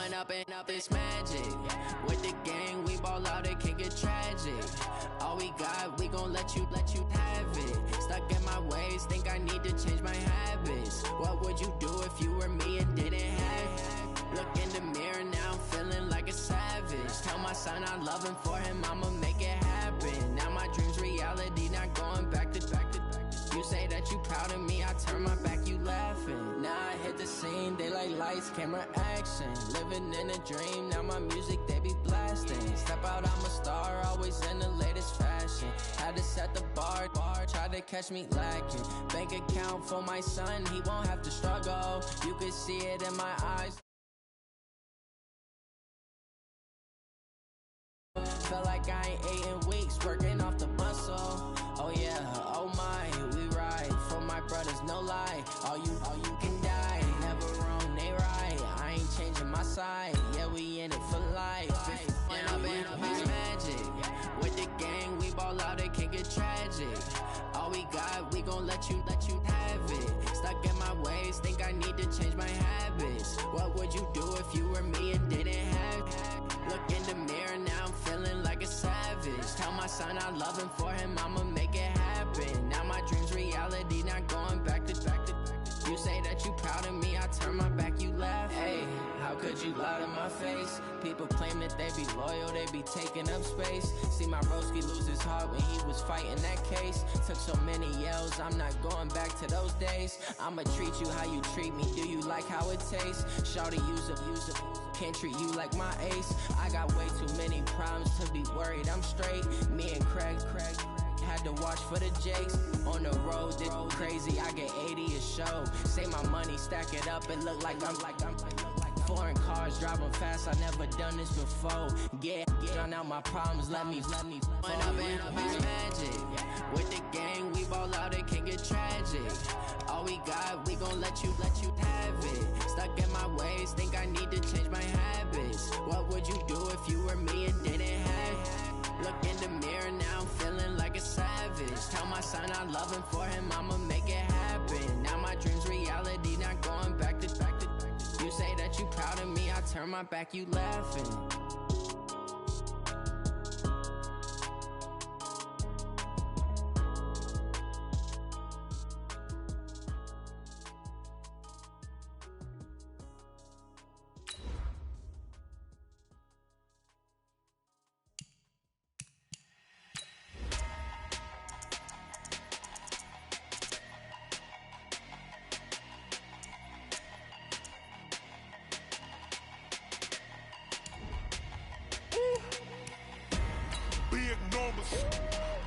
Going up and up, it's magic. With the gang, we ball out, it can get tragic. All we got, we gon' let you have it. Stuck in my ways, think I need to change my habits. What would you do if you were me and didn't have it? Look in the mirror, now I'm feeling like a savage. Tell my son I love him, for him I'ma make it happen. Now my dream's reality, not going back to. You say that you proud of me, I turn my back, you laughing. Now I hit the scene, they like lights, camera, action. Living in a dream, now my music, they be blasting. Step out, I'm a star, always in the latest fashion. Had to set the bar, try to catch me lacking. Bank account for my son, he won't have to struggle. You can see it in my eyes. Felt like I ain't ate in weeks, working off the muscle. Oh yeah, oh my, we ride for my brothers, no lie. All you can die, never wrong, they right. I ain't changing my side, yeah, we in it for life. When up and up, it's magic. With the gang, we ball out, it can get tragic. All we got, we gon' let you have it. Stuck in my ways, think I need to change my habits. What would you do if you were me and didn't have it? Look in the mirror, now I'm feeling like a savage. Tell my son I love him, for him I'ma make it happen. Now my dream's reality, not going back to. You say that you proud of me, I turn my back, you laugh. Hey, how could you lie to my face? People claim that they be loyal, they be taking up space. See my broski lose his heart when he was fighting that case. Took so many yells, I'm not going back to those days. I'ma treat you how you treat me, do you like how it tastes? Shawty, use up, can't treat you like my ace. I got way too many problems to be worried, I'm straight. Me and Craig had to watch for the Jakes. On the road, this crazy, I get 80 a show. Say my money, stack it up, it look like I'm foreign cars, driving fast, I never done this before. Yeah, drown out my problems, let me When up and up, it's magic. With the gang, we ball out, it can get tragic. All we got, we gon' let you have it. Stuck in my ways, think I need to change my habits. What would you do if you were me and didn't have it? Look in the mirror, now I'm feeling like a savage. Tell my son I love him, for him I'ma make it happen. Now my dream's reality, not going back to. You say that you proud of me, I turn my back, you laughing.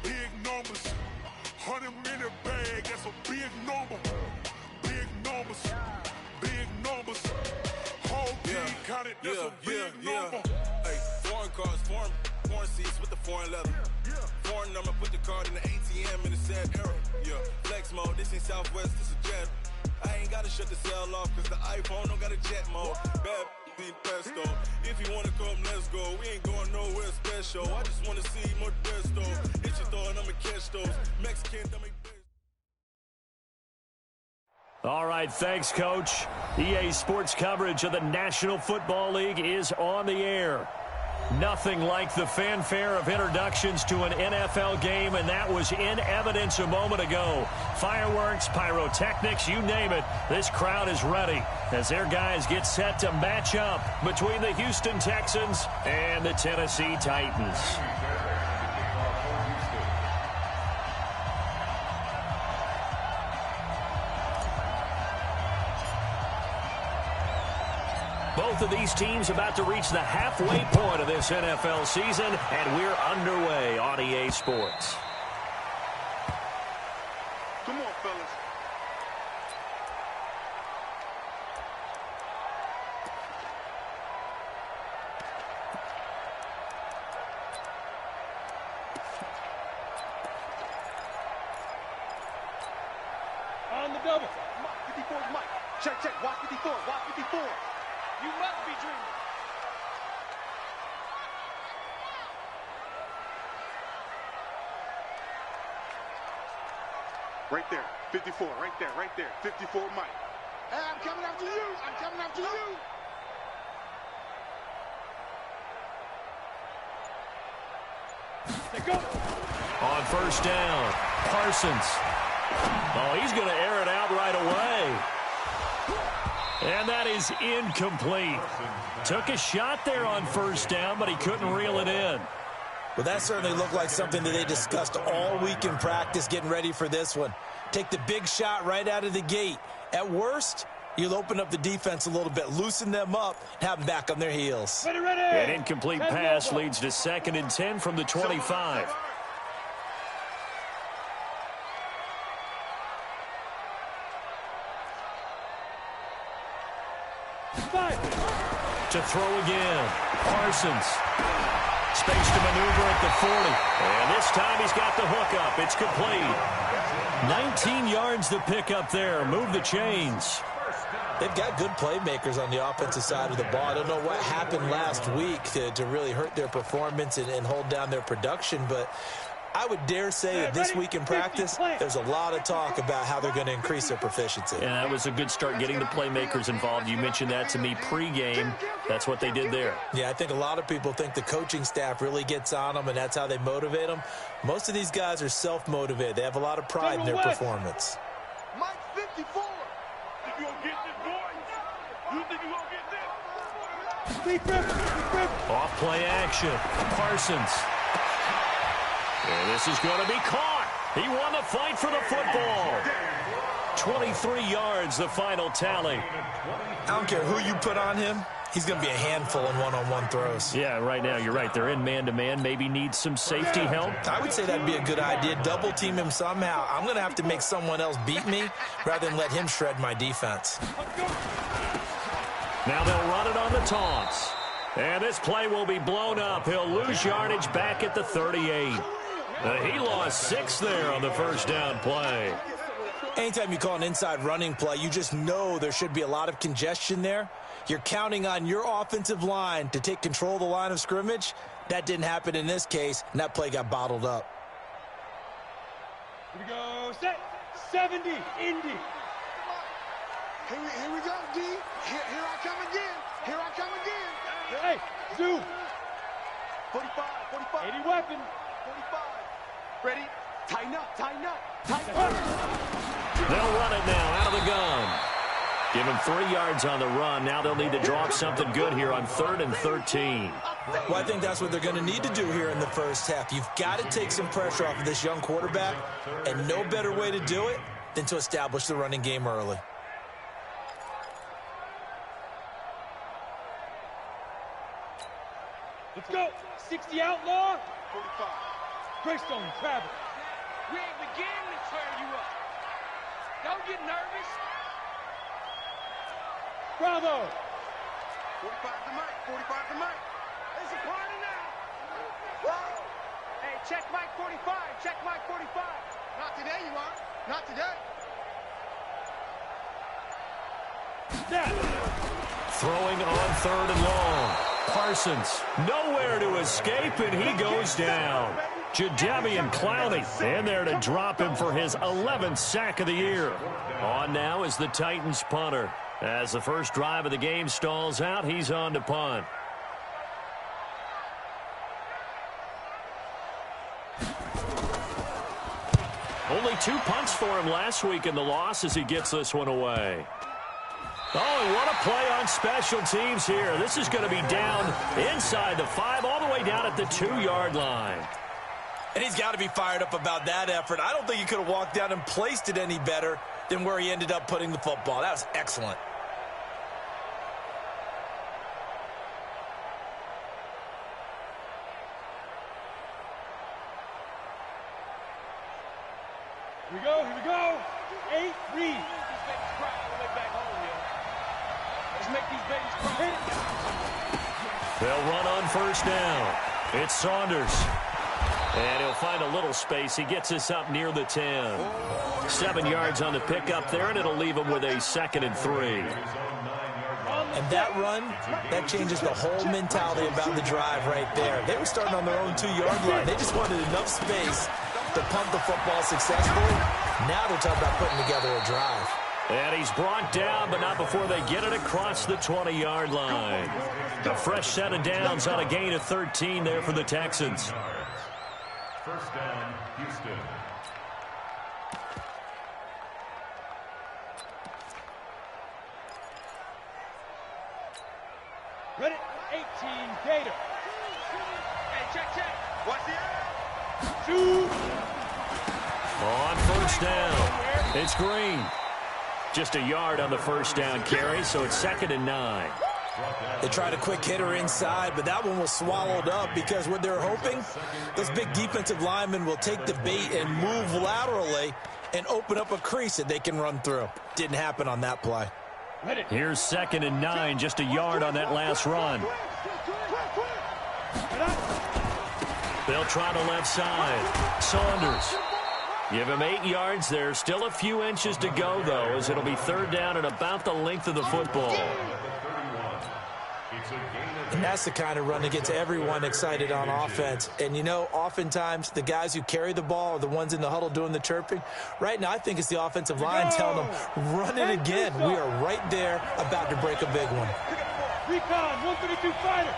Big numbers, 100-minute bag, that's a big number. Big numbers, whole team counted, that's a big number. Hey, foreign cars, foreign seats with the foreign leather. Foreign number, put the card in the ATM in the sad era. Yeah, flex mode, this ain't Southwest, this a jet. I ain't gotta shut the cell off, cause the iPhone don't got a jet mode. Bad pesto. If you wanna come, let's go. We ain't going nowhere special. I just wanna see more Desto. Hit your throw and I'ma catch those. Mexican, don't make All right, thanks, Coach. EA Sports coverage of the National Football League is on the air. Nothing like the fanfare of introductions to an NFL game, and that was in evidence a moment ago. Fireworks, pyrotechnics, you name it. This crowd is ready as their guys get set to match up between the Houston Texans and the Tennessee Titans. Both of these teams about to reach the halfway point of this NFL season, and we're underway on EA Sports. Come on, fellas. On the double. 54 is Mike. Check. Watch 54. Watch 54. You must be dreaming. Right there, 54, right there, 54 Mike. Hey, I'm coming after you. On first down, Parsons. Oh, he's going to air it out right away. And that is incomplete. Took a shot there on first down, but he couldn't reel it in. Well, that certainly looked like something that they discussed all week in practice getting ready for this one. Take the big shot right out of the gate. At worst, you'll open up the defense a little bit, loosen them up, and have them back on their heels. An incomplete pass leads to 2nd and 10 from the 25. To throw again, Parsons. Space to maneuver at the 40. And this time he's got the hook up. It's complete. 19 yards to pick up there. Move the chains. They've got good playmakers on the offensive side of the ball. I don't know what happened last week to really hurt their performance and hold down their production, but I would dare say that this week in practice, there's a lot of talk about how they're going to increase their proficiency. Yeah, that was a good start getting the playmakers involved. You mentioned that to me pregame. That's what they did there. Yeah, I think a lot of people think the coaching staff really gets on them, and that's how they motivate them. Most of these guys are self-motivated. They have a lot of pride in their performance. Mike 54. Think you gonna get this, boy? You think you gonna get this? Off play action. Parsons. And this is going to be caught. He won the fight for the football. 23 yards, the final tally. I don't care who you put on him. He's going to be a handful in one-on-one throws. Yeah, right now, you're right. They're in man-to-man. Maybe need some safety help. I would say that'd be a good idea. Double team him somehow. I'm going to have to make someone else beat me rather than let him shred my defense. Now they'll run it on the toss. And this play will be blown up. He'll lose yardage back at the 38. He lost 6 there on the first down play. Anytime you call an inside running play, you just know there should be a lot of congestion there. You're counting on your offensive line to take control of the line of scrimmage. That didn't happen in this case, and that play got bottled up. Here we go, set, 70, Indy. Here we go, D. Here I come again. Here I come again. Hey, Zoo. 45, 45. 80 weapon. 45. Ready? Tighten up, tighten up, tighten up. They'll run it now out of the gun. Give him 3 yards on the run. Now they'll need to drop something good here on 3rd and 13. Well, I think that's what they're going to need to do here in the first half. You've got to take some pressure off of this young quarterback, and no better way to do it than to establish the running game early. Let's go. 60 outlaw. 45. Greystone, travel. We ain't beginning to tear you up. Don't get nervous. Bravo. 45 to Mike. 45 to Mike. It's a party now. Whoa. Hey, check Mike 45. Check Mike 45. Not today, you are. Not today. Snap. Throwing on 3rd and long. Parsons, nowhere to escape, and he goes down. Jadeveon Clowney in there to drop him for his 11th sack of the year. On now is the Titans punter. As the first drive of the game stalls out, he's on to punt. Only 2 punts for him last week in the loss as he gets this one away. Oh, and what a play on special teams here. This is going to be down inside the 5, all the way down at the 2-yard line. And he's got to be fired up about that effort. I don't think he could have walked down and placed it any better than where he ended up putting the football. That was excellent. Here we go, here we go. 8, read. Let's make these babies cry. They'll run on first down. It's Saunders. And he'll find a little space. He gets us up near the 10. 7 yards on the pickup there, and it'll leave him with a 2nd and 3. And that run, that changes the whole mentality about the drive right there. They were starting on their own 2-yard line. They just wanted enough space to punt the football successfully. Now they're talking about putting together a drive. And he's brought down, but not before they get it across the 20-yard line. A fresh set of downs on a gain of 13 there for the Texans. First down, Houston. Ready, 18, Gator. Hey, check. Watch the air. Shoot. On first down, it's Green. Just a yard on the first down carry, so it's 2nd and 9. They tried a quick hitter inside, but that one was swallowed up because what they're hoping, those big defensive linemen will take the bait and move laterally and open up a crease that they can run through. Didn't happen on that play. Here's 2nd and 9, just a yard on that last run. They'll try the left side. Saunders. Give him 8 yards there. Still a few inches to go, though, as it'll be 3rd down and about the length of the football. And that's the kind of run that gets everyone excited on offense. And, you know, oftentimes the guys who carry the ball are the ones in the huddle doing the chirping. Right now, I think it's the offensive line telling them, run it again. We are right there about to break a big one. Recon, 132 fighter.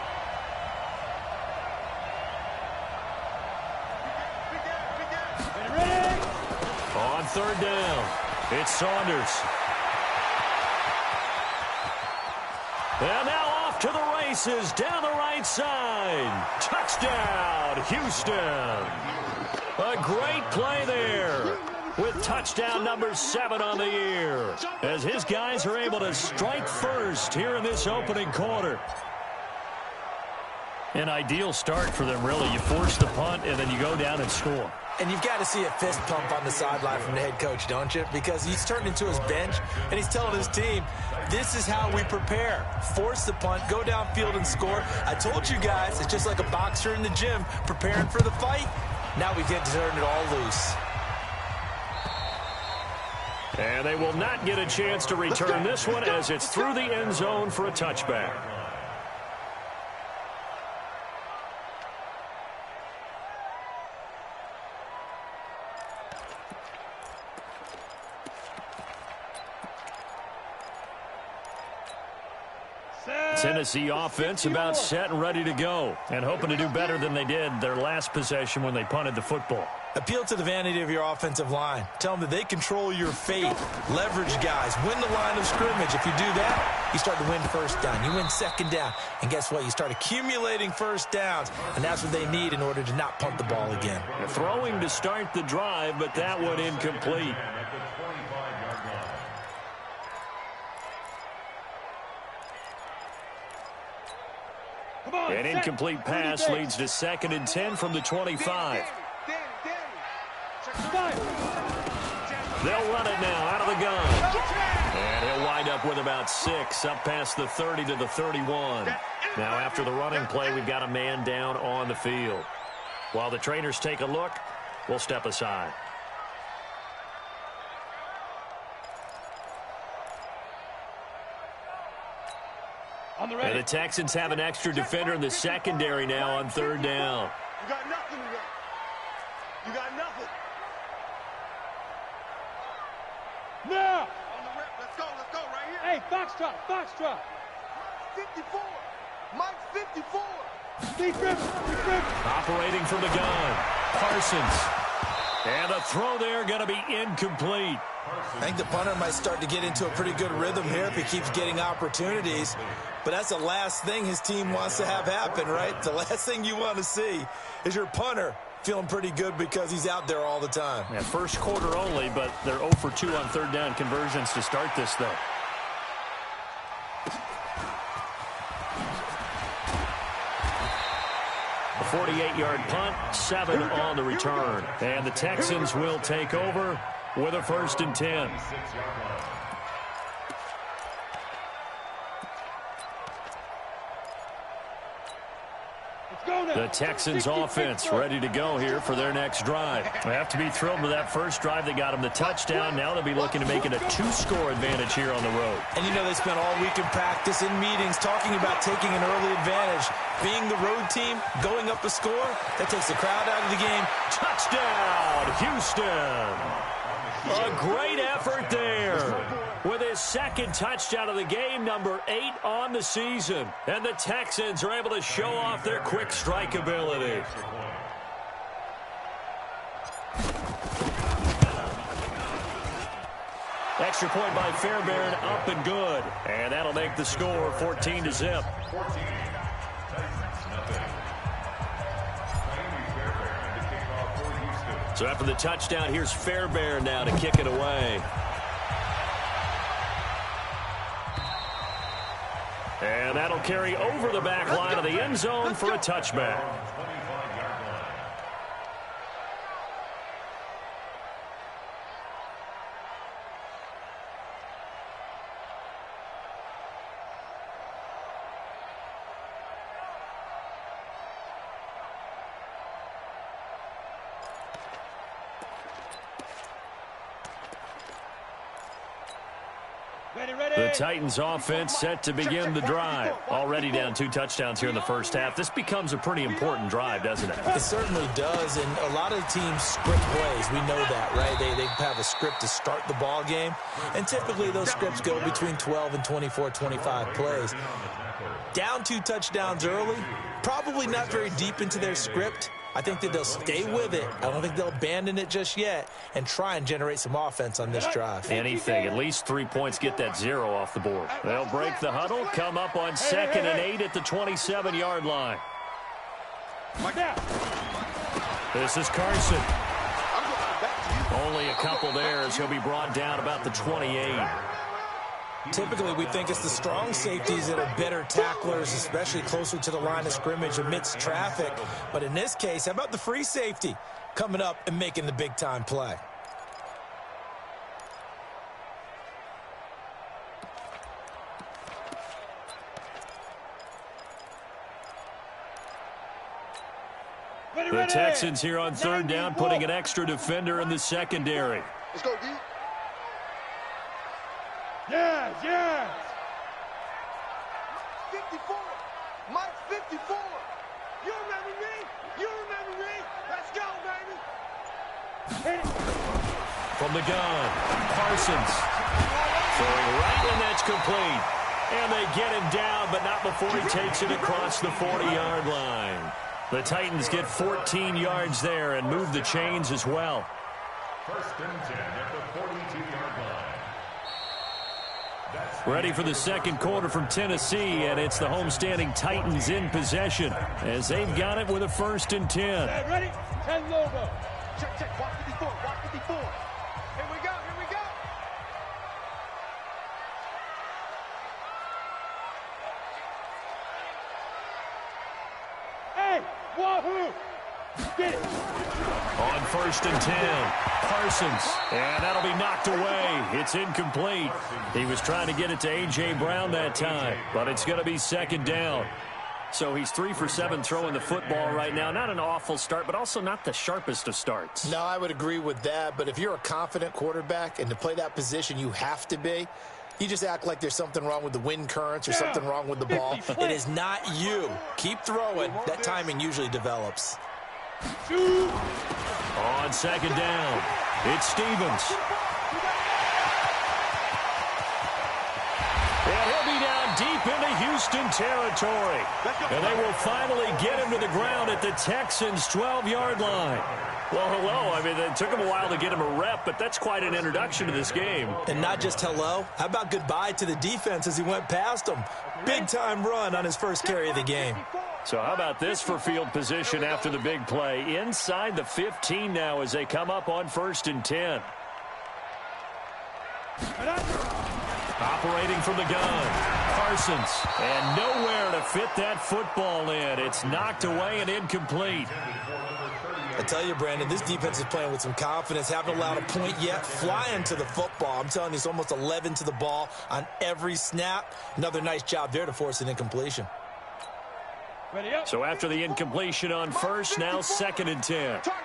Ready? On 3rd down, it's Saunders. And now off to the races down the right side. Touchdown, Houston. A great play there with touchdown number 7 on the year as his guys are able to strike first here in this opening quarter. An ideal start for them, really. You force the punt, and then you go down and score. And you've got to see a fist pump on the sideline from the head coach, don't you? Because he's turned into his bench, and he's telling his team, this is how we prepare. Force the punt, go downfield and score. I told you guys, it's just like a boxer in the gym preparing for the fight. Now we get to turn it all loose. And they will not get a chance to return this one as it's through the end zone for a touchback. Tennessee offense about set and ready to go and hoping to do better than they did their last possession when they punted the football. Appeal to the vanity of your offensive line. Tell them that they control your fate. Leverage guys. Win the line of scrimmage. If you do that, you start to win first down. You win 2nd down. And guess what? You start accumulating first downs. And that's what they need in order to not punt the ball again. They're throwing to start the drive, but that one incomplete. An incomplete pass leads to 2nd and 10 from the 25. They'll run it now out of the gun. And he'll wind up with about 6 up past the 30 to the 31. Now after the running play, we've got a man down on the field. While the trainers take a look, we'll step aside. And the Texans have an extra defender in the secondary now on 3rd down. You got nothing today. You got nothing. Now. On the rep, let's go right here. Hey, Foxtrot. 54. Mike 54. Steve Griffin. Operating from the gun. Parsons. And a throw there going to be incomplete. I think the punter might start to get into a pretty good rhythm here if he keeps getting opportunities. But that's the last thing his team wants to have happen, right? The last thing you want to see is your punter feeling pretty good because he's out there all the time. Yeah, first quarter only, but they're 0 for 2 on 3rd down conversions to start this, though. A 48-yard punt, 7 on the return. And the Texans will take over with a 1st and 10. The Texans offense ready to go here for their next drive. They have to be thrilled with that first drive. They got them the touchdown. Now they'll be looking to make it a 2-score advantage here on the road. And you know they spent all week in practice, in meetings, talking about taking an early advantage. Being the road team, going up a score, that takes the crowd out of the game. Touchdown, Houston. A great effort there with his 2nd touchdown of the game, number 8 on the season. And the Texans are able to show off their quick strike ability. Extra point by Fairbairn, up and good. And that'll make the score 14-0. So after the touchdown, here's Fairbairn now to kick it away. And that'll carry over the back line of the end zone for a touchback. The Titans offense set to begin the drive. Already down 2 touchdowns here in the first half. This becomes a pretty important drive, doesn't it? It certainly does, and a lot of teams script plays. We know that, right? They have a script to start the ball game, and typically those scripts go between 12 and 24, 25 plays. Down 2 touchdowns early, probably not very deep into their script. I think that they'll stay with it. I don't think they'll abandon it just yet and try and generate some offense on this drive. Anything. At least 3 points, get that 0 off the board. They'll break the huddle, come up on 2nd and 8 at the 27-yard line. This is Carson. Only a couple there as he'll be brought down about the 28. Typically, we think it's the strong safeties that are better tacklers, especially closer to the line of scrimmage amidst traffic. But in this case, how about the free safety coming up and making the big-time play? The Texans here on 3rd down, putting an extra defender in the secondary. Let's go, D. Yes, yes. 54. Mike 54. You remember me? You remember me? Let's go, baby. From the gun, Parsons. Throwing right, and that's complete. And they get him down, but not before he takes it across the 40-yard line. The Titans get 14 yards there and move the chains as well. 1st and 10 at the 42-yard line. Ready for the second quarter from Tennessee, and it's the homestanding Titans in possession as they've got it with a 1st and 10. Ready? 10 logo. Check, check. Walk 54. Walk 54. Here we go. Here we go. Hey, wahoo! Get it. On 1st and 10, Parsons, and that'll be knocked away. It's incomplete. He was trying to get it to A.J. Brown that time, but it's going to be 2nd down. So he's 3 for 7 throwing the football right now. Not an awful start, but also not the sharpest of starts. No, I would agree with that, but if you're a confident quarterback and to play that position you have to be, you just act like there's something wrong with the wind currents or something wrong with the ball. It is not you. Keep throwing. That timing usually develops. On 2nd down, it's Stevens. And he'll be down deep into Houston territory. And they will finally get him to the ground at the Texans' 12-yard line. Well, hello. I mean, it took him a while to get him a rep, but that's quite an introduction to this game. And not just hello. How about goodbye to the defense as he went past him? Big-time run on his first carry of the game. So how about this for field position after the big play? Inside the 15 now as they come up on 1st and 10. Operating from the gun, Parsons. And nowhere to fit that football in. It's knocked away and incomplete. I tell you, Brandon, this defense is playing with some confidence. Haven't allowed a point yet. Flying to the football. I'm telling you, it's almost 11 to the ball on every snap. Another nice job there to force an incompletion. So after the incompletion on 1st, now 2nd and 10. Target.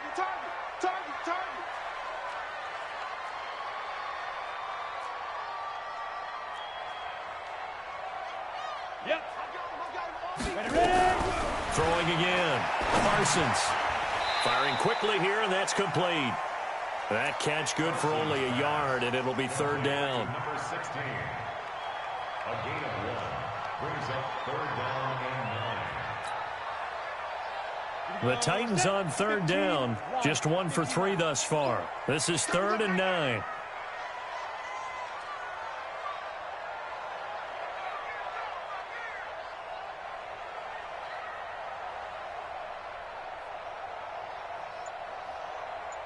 Yep. Ready. Throwing again. Parsons. Firing quickly here, and that's complete. That catch good for only a yard, and it'll be 3rd down. Number 16. A gain of 1 brings up 3rd down and 9. The Titans on 3rd down. Just 1 for 3 thus far. This is 3rd and 9.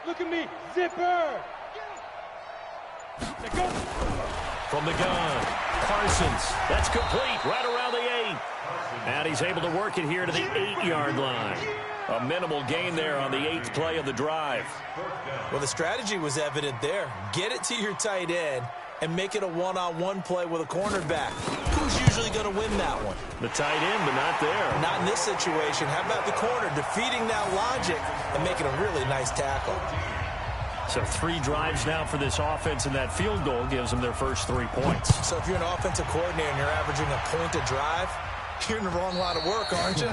Look at me. Zipper. Go. From the gun, Parsons. That's complete right around the 8. And he's able to work it here to the 8-yard line. A minimal gain there on the 8th play of the drive. Well, the strategy was evident there. Get it to your tight end and make it a one-on-one play with a cornerback. Who's usually going to win that one? The tight end, but not there. Not in this situation. How about the corner defeating that logic and making a really nice tackle? So 3 drives now for this offense, and that field goal gives them their first 3 points. So if you're an offensive coordinator and you're averaging a point a drive, you're in the wrong line of work, aren't you?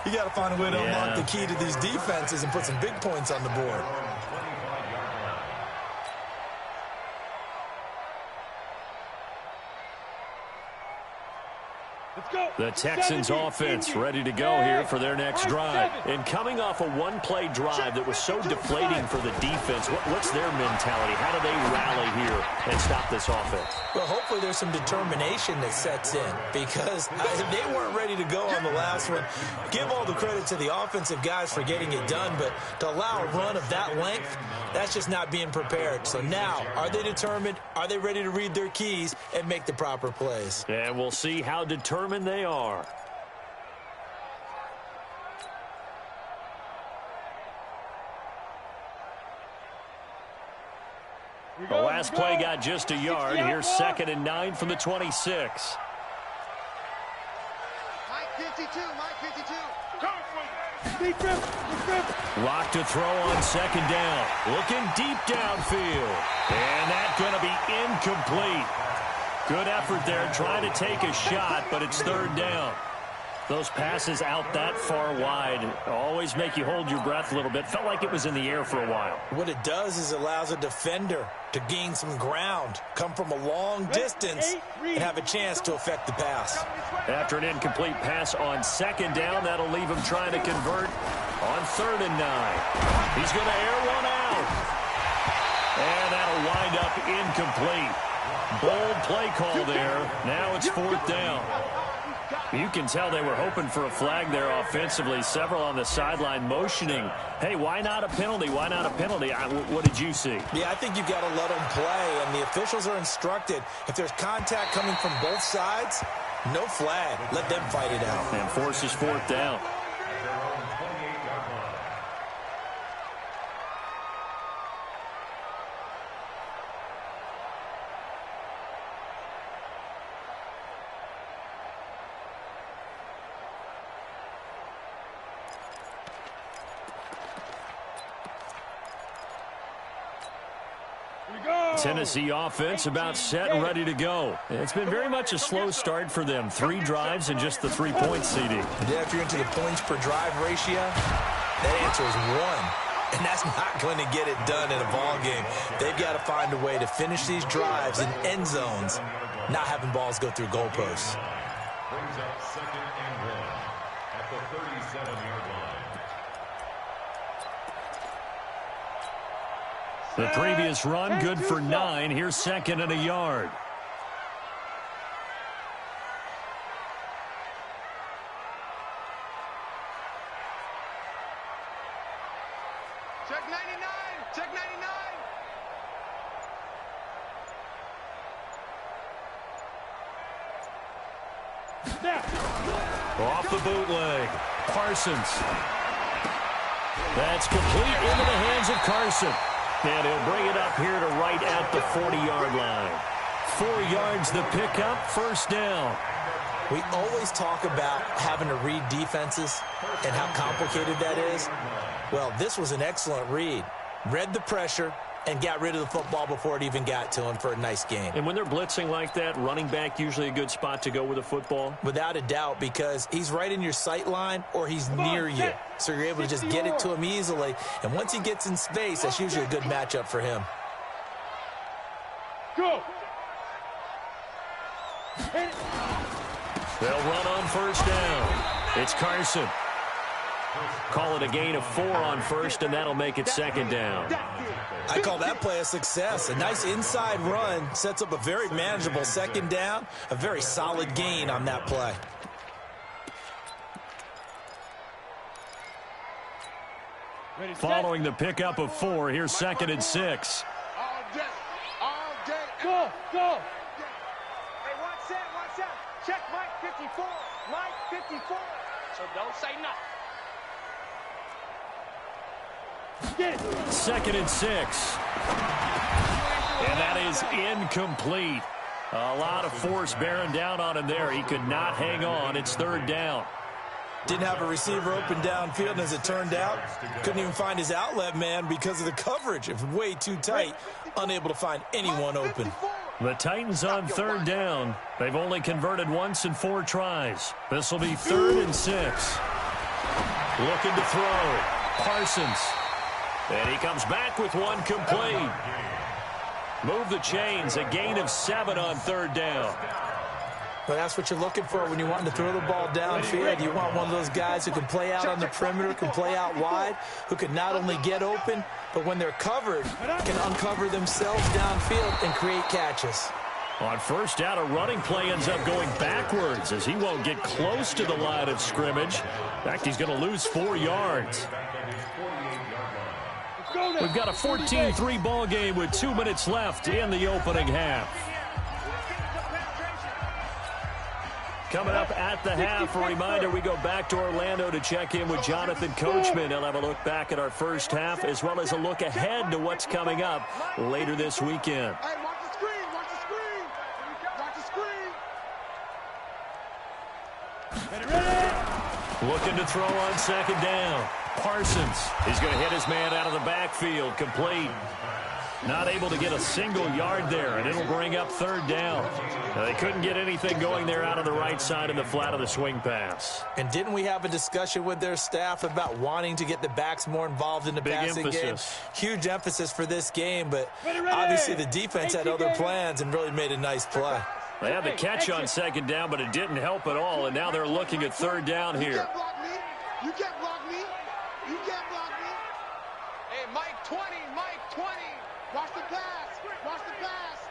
You got to find a way to unlock the key to these defenses and put some big points on the board. The Texans offense ready to go here for their next drive. And coming off a one-play drive that was so deflating for the defense, what's their mentality? How do they rally here and stop this offense? Well, hopefully there's some determination that sets in because they weren't ready to go on the last one. Give all the credit to the offensive guys for getting it done, but to allow a run of that length, that's just not being prepared. So now, are they determined? Are they ready to read their keys and make the proper plays? And we'll see how determined they are. The last play got just a yard. Here's 2nd and 9 from the 26. Mike 52, Mike 52. Lock to throw on 2nd down. Looking deep downfield. And that's going to be incomplete. Good effort there trying to take a shot, but it's 3rd down. Those passes out that far wide always make you hold your breath a little bit. Felt like it was in the air for a while. What it does is it allows a defender to gain some ground, come from a long distance, and have a chance to affect the pass. After an incomplete pass on 2nd down, that'll leave him trying to convert on 3rd and 9. He's going to air one out. And that'll wind up incomplete. Bold play call there. Now it's 4th down. You can tell they were hoping for a flag there offensively. Several on the sideline motioning, hey, why not a penalty? Why not a penalty? What did you see? Yeah, I think you've got to let them play, and the officials are instructed. If there's contact coming from both sides, no flag. Let them fight it out. And forces 4th down. Tennessee offense about set and ready to go. It's been very much a slow start for them. 3 drives and just the 3 points, CD. Yeah, if you're into the points per drive ratio, that answer is 1. And that's not going to get it done in a ball game. They've got to find a way to finish these drives in end zones, not having balls go through goalposts. Brings up 2nd and 1 at the 37-yard line. The previous run, good for 9. Here's 2nd and a yard. Check 99. Check 99. Off the bootleg. Parsons. That's complete into the hands of Carson. And he'll bring it up here to right at the 40-yard line. 4 yards the pickup, 1st down. We always talk about having to read defenses and how complicated that is. Well, this was an excellent read. Read the pressure and got rid of the football before it even got to him for a nice game. And when they're blitzing like that, running back usually a good spot to go with a football? Without a doubt, because he's right in your sight line or he's near you. So you're able to just get it to him easily. And once he gets in space, that's usually a good matchup for him. Go. They'll run on 1st down. It's Carson. Call it a gain of 4 on 1st, and that'll make it 2nd down. I call that play a success. A nice inside run sets up a very manageable 2nd down. A very solid gain on that play. Following the pickup of 4, here's 2nd and 6. All day. All day. Go, go. Hey, watch that, watch out. Check Mike 54. Mike 54. So don't say nothing. Get it. 2nd and 6. And that is incomplete. A lot of force bearing down on him there. He could not hang on. It's 3rd down. Didn't have a receiver open downfield, and as it turned out, couldn't even find his outlet man because of the coverage. It was way too tight, unable to find anyone open. The Titans on 3rd down. They've only converted once in 4 tries. This will be 3rd and 6. Looking to throw. Parsons. And he comes back with one complete. Move the chains. A gain of 7 on 3rd down. But that's what you're looking for when you're wanting to throw the ball downfield. You want one of those guys who can play out on the perimeter, can play out wide, who can not only get open, but when they're covered, can uncover themselves downfield and create catches. On 1st down, a running play ends up going backwards as he won't get close to the line of scrimmage. In fact, he's going to lose 4 yards. We've got a 14-3 ball game with 2 minutes left in the opening half. Coming up at the half, a reminder, we go back to Orlando to check in with Jonathan Coachman. He'll have a look back at our first half as well as a look ahead to what's coming up later this weekend. Hey, watch the screen, watch the screen. Watch the screen. Looking to throw on 2nd down. Parsons. He's going to hit his man out of the backfield. Complete. Not able to get a single yard there, and it'll bring up 3rd down. They couldn't get anything going there out of the right side of the flat of the swing pass. And didn't we have a discussion with their staff about wanting to get the backs more involved in the passing game? Huge emphasis for this game, but obviously the defense had other plans and really made a nice play. They had the catch on 2nd down, but it didn't help at all, and now they're looking at 3rd down here. You can't block me. You can't block me. You can't block me. Hey, Mike 20, Mike 20. Watch the pass. Watch the pass.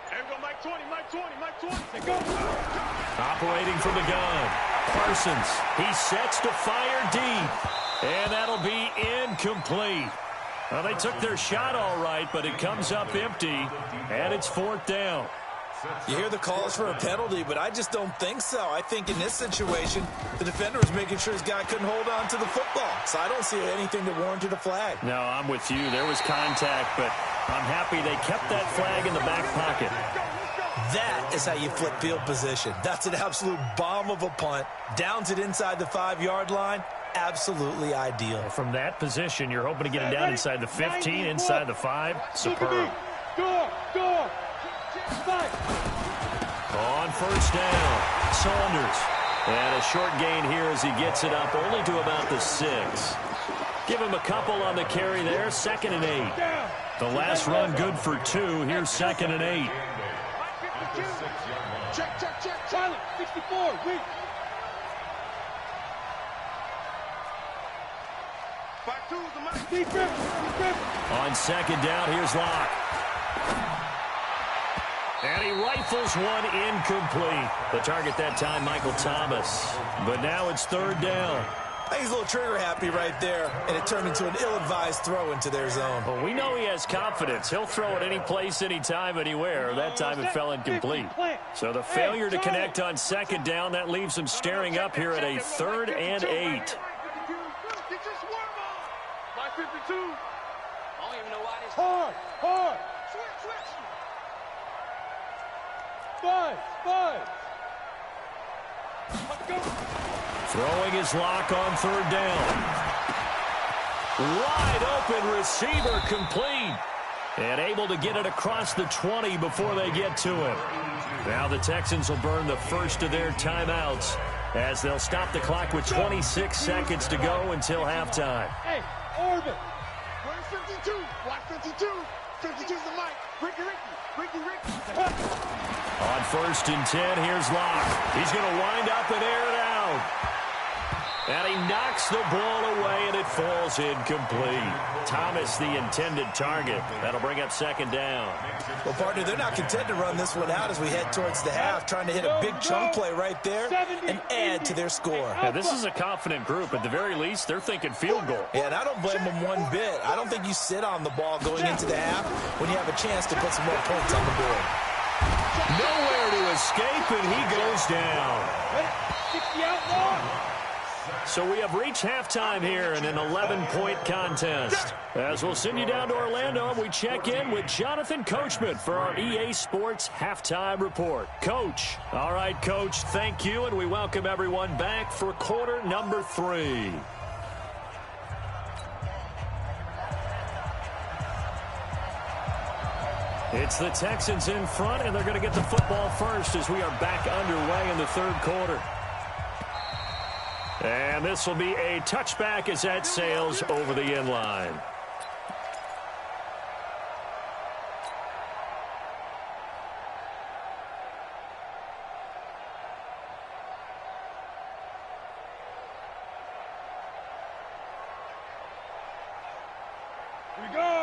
There we go, Mike 20, Mike 20, Mike 20. They go. Operating from the gun. Parsons. He sets to fire deep. And that'll be incomplete. Well, they took their shot all right, but it comes up empty. And it's 4th down. You hear the calls for a penalty, but I just don't think so. I think in this situation, the defender was making sure his guy couldn't hold on to the football. So I don't see anything that warranted a flag. No, I'm with you. There was contact, but I'm happy they kept that flag in the back pocket. That is how you flip field position. That's an absolute bomb of a punt. Downs it inside the 5-yard line. Absolutely ideal. From that position, you're hoping to get it down inside the 15, inside the 5. Superb. Go. On 1st down, Saunders. And a short gain here as he gets it up only to about the 6. Give him a couple on the carry there. 2nd and 8. The last run good for 2. Here's 2nd and 8. Check. Charlie, 64. Weak. 5-2's the mic. Defense. On 2nd down, here's Locke. And he rifles one incomplete. The target that time, Michael Thomas. But now it's 3rd down. I think he's a little trigger happy right there, and it turned into an ill-advised throw into their zone. Well, we know he has confidence. He'll throw it any place, anytime, anywhere. That time it fell incomplete. So the failure to connect on 2nd down, that leaves him staring up here at a 3rd and 8. Get your swarm on. Mike 52. I don't even know why this. Hard. Switch. Five. Let's go. Throwing his lock on 3rd down. Wide open receiver complete. And able to get it across the 20 before they get to him. Now the Texans will burn the first of their timeouts as they'll stop the clock with 26 seconds to go until halftime. Hey, Orban. Where's 52? Watch 52. 52's the mic. Ricky. On 1st and 10, here's Locke. He's going to wind up and air it out. And he knocks the ball away, and it falls incomplete. Thomas, the intended target. That'll bring up second down. Well, partner, they're not content to run this one out as we head towards the half, trying to hit a big chunk play right there and add to their score. Yeah, this is a confident group. At the very least, they're thinking field goal. Yeah, and I don't blame them one bit. I don't think you sit on the ball going into the half when you have a chance to put some more points on the board. Nowhere to escape, and he goes down. 60 out long. So we have reached halftime here in an 11-point contest. As we'll send you down to Orlando, and we check in with Jonathan Coachman for our EA Sports Halftime Report. Coach. All right, Coach, thank you, and we welcome everyone back for quarter number 3. It's the Texans in front, and they're going to get the football first as we are back underway in the third quarter. And this will be a touchback as that sails over the end line.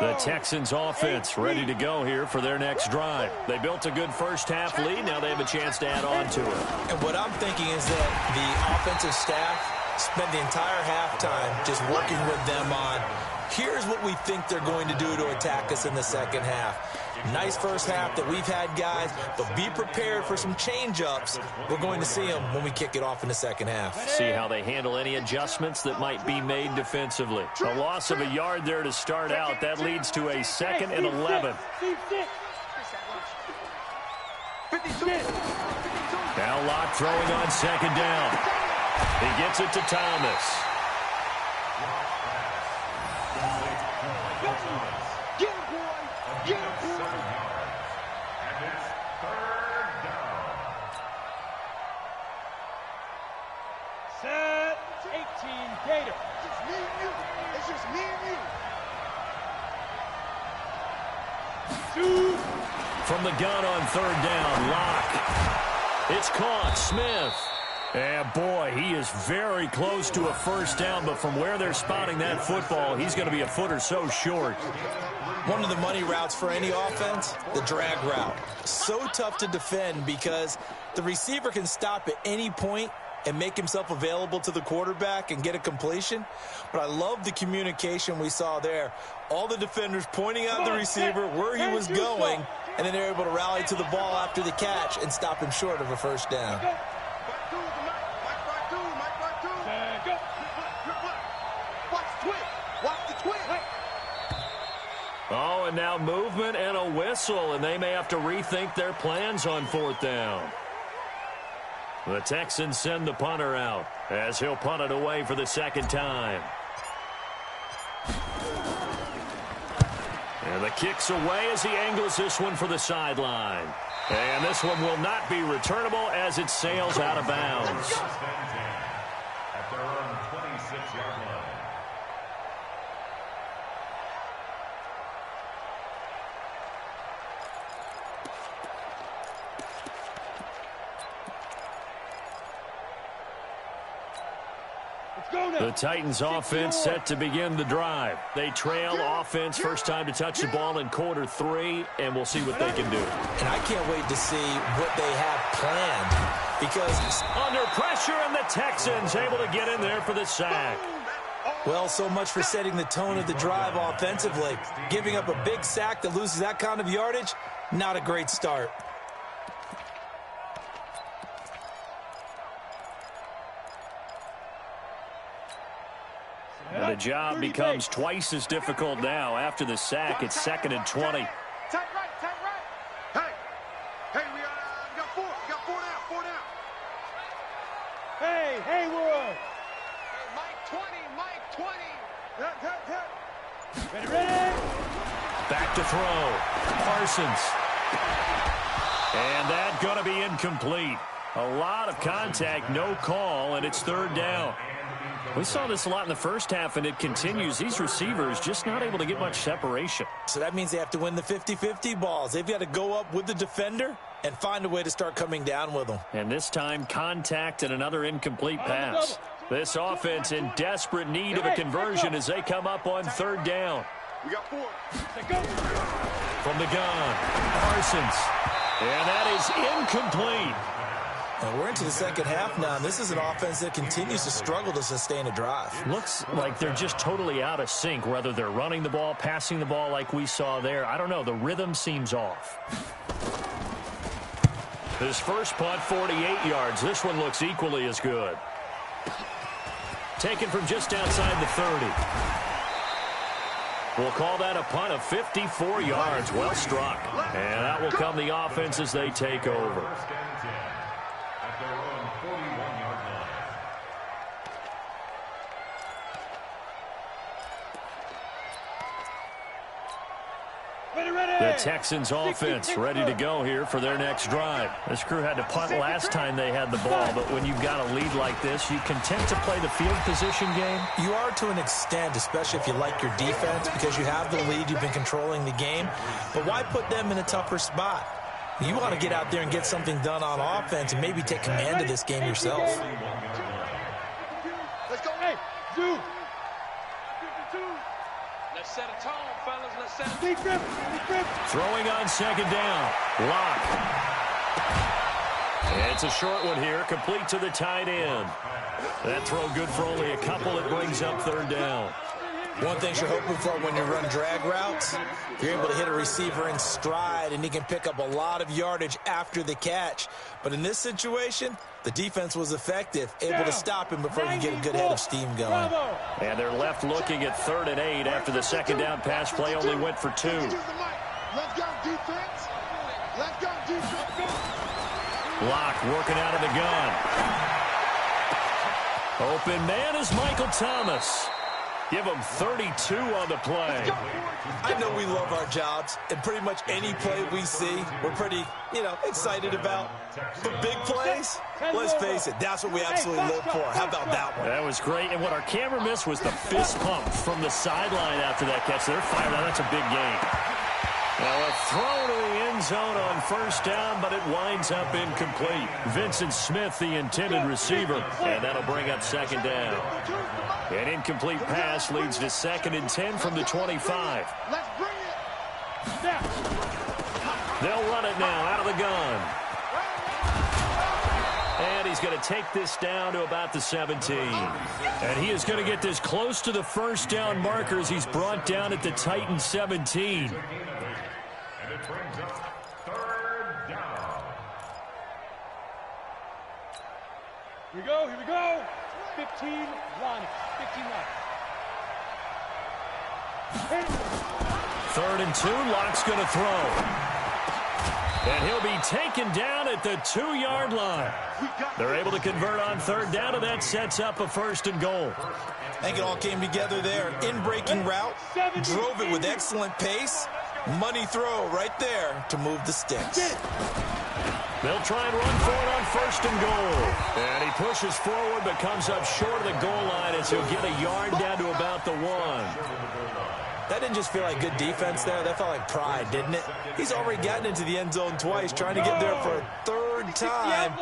The Texans offense ready to go here for their next drive. They built a good first-half lead. Now they have a chance to add on to it. And what I'm thinking is that the offensive staff spent the entire halftime just working with them on, here's what we think they're going to do to attack us in the second half. Nice first half that we've had, guys, but be prepared for some change-ups. We're going to see them when we kick it off in the second half. See how they handle any adjustments that might be made defensively. A loss of a yard there to start out. That leads to a 2nd and 11. Now Locke throwing on second down. He gets it to Thomas. Set 18 Gator. Just me and you. It's just me and you. 2. From the gun on third down, Locke. It's caught. Smith. And boy, he is very close to a first down, but from where they're spotting that football, he's going to be a foot or so short. One of the money routes for any offense, the drag route. So tough to defend because the receiver can stop at any point and make himself available to the quarterback and get a completion. But I love the communication we saw there. All the defenders pointing out the receiver where he was going, and then they're able to rally to the ball after the catch and stop him short of a first down. Oh, and now movement and a whistle, and they may have to rethink their plans on fourth down. The Texans send the punter out as he'll punt it away for the second time. And the kick's away as he angles this one for the sideline. And this one will not be returnable as it sails out of bounds. At their own 26-yard line. The Titans offense set to begin the drive. They trail offense first time to touch the ball in quarter 3, and we'll see what they can do. And I can't wait to see what they have planned because under pressure, and the Texans able to get in there for the sack. Well, so much for setting the tone of the drive offensively. Giving up a big sack that loses that kind of yardage, not a great start. And the job becomes twice as difficult now. After the sack, it's 2nd and 20. Tight right, tight right. Hey, we got 4. We got 4 down, 4 down. Hey, Haywood. Hey, Mike 20. Ready. Back to throw. Parsons. And that's going to be incomplete. A lot of contact, no call, and it's third down. We saw this a lot in the first half, and it continues. These receivers just not able to get much separation. So that means they have to win the 50-50 balls. They've got to go up with the defender and find a way to start coming down with them. And this time, contact and another incomplete pass. This offense in desperate need of a conversion as they come up on third down. We got 4. From the gun, Parsons. And that is incomplete. And we're into the second half now, and this is an offense that continues to struggle to sustain a drive. Looks like they're just totally out of sync, whether they're running the ball, passing the ball like we saw there. I don't know. The rhythm seems off. His first punt, 48 yards. This one looks equally as good. Taken from just outside the 30. We'll call that a punt of 54 yards. Well struck. And that will come the offense as they take over. The Texans offense ready to go here for their next drive. This crew had to punt last time they had the ball, but when you've got a lead like this, you content to play the field position game? You are to an extent, especially if you like your defense, because you have the lead, you've been controlling the game. But why put them in a tougher spot? You want to get out there and get something done on offense and maybe take command of this game yourself. Let's go. Hey, dude. Let's set a tone, fellas. Let's set a Deep grip. Throwing on second down. Lock. It's a short one here, complete to the tight end. That throw good for only a couple. It brings up third down. One thing you're hoping for when you run drag routes, you're able to hit a receiver in stride, and he can pick up a lot of yardage after the catch. But in this situation, the defense was effective, able to stop him before you get a good head of steam going. And they're left looking at 3rd and 8 after the second down pass play only went for 2. Let's go, defense. Let's go, defense. Lock working out of the gun. Open man is Michael Thomas. Give him 32 on the play. I know we love our jobs, and pretty much any play we see, we're pretty, excited about. But big plays, let's face it, that's what we absolutely live for. How about that one? That was great, and what our camera missed was the fist pump from the sideline after that catch. They're fired out. That's a big game. Now a throw to the end zone on first down, but it winds up incomplete. Vincent Smith, the intended receiver, and that'll bring up second down. An incomplete pass leads to 2nd and 10 from the 25. Let's bring it. They'll run it now out of the gun. And he's going to take this down to about the 17. And he is going to get this close to the first down markers. He's brought down at the Titan 17. And it brings up 3rd down. Here we go. 15 line. 15 line. 3rd and 2. Lock's going to throw. And he'll be taken down at the 2-yard line. They're able to convert on 3rd down, and that sets up a 1st and goal. I think it all came together there. In-breaking route, drove it with excellent pace. Money throw right there to move the sticks. They'll try and run for it on 1st and goal. And he pushes forward but comes up short of the goal line as he'll get a yard down to about the 1. That didn't just feel like good defense there. That felt like pride, didn't it? He's already gotten into the end zone twice, trying to get there for a 3rd time.